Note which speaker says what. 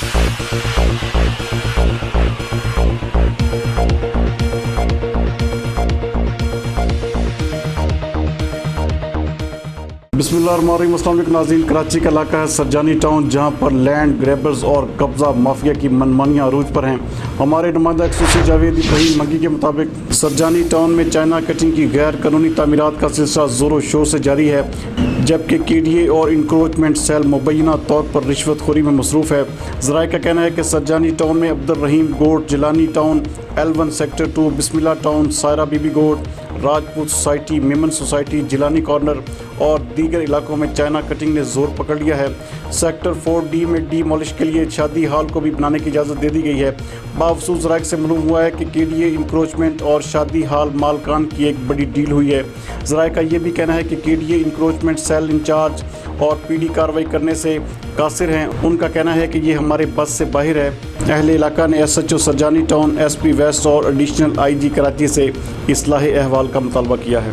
Speaker 1: بسم اللہ الرحمن الرحیم۔ السلام علیکم ناظرین، کراچی کا علاقہ ہے سرجانی ٹاؤن، جہاں پر لینڈ گریبرز اور قبضہ مافیا کی منمانیاں عروج پر ہیں۔ ہمارے نمائندہ خصوصی جاوید ابراہیم منگی کے مطابق سرجانی ٹاؤن میں چائنا کٹینگ کی غیر قانونی تعمیرات کا سلسلہ زور و شور سے جاری ہے، جبکہ کے ڈی اے اور انکروچمنٹ سیل مبینہ طور پر رشوت خوری میں مصروف ہے۔ ذرائع کا کہنا ہے کہ سرجانی ٹاؤن میں Abdul Rahim Goth, Jilani town, L1 sector 2، Bismillah town, Saira Bi Bi Goth, Rajput society, Memon society, Jilani corner اور دیگر علاقوں میں چائنا کٹنگ نے زور پکڑ لیا ہے۔ سیکٹر 4D میں ڈی مالش کے لیے شادی ہال کو بھی بنانے کی اجازت دے دی گئی ہے۔ باوجود ذرائع سے معلوم ہوا ہے کہ کے ڈی اے انکروچمنٹ اور شادی ہال مالکان کی ایک بڑی ڈیل ہوئی ہے۔ ذرائع کا یہ بھی کہنا ہے کہ K D A encroachment cell incharge اور پی ڈی کارروائی کرنے سے قاصر ہیں۔ ان کا کہنا ہے کہ یہ ہمارے بس سے باہر ہے۔ اہل علاقہ نے S H O Surjani town, S P west اور ایڈیشنل آئی جی کراچی سے اصلاح احوال کا مطالبہ کیا ہے۔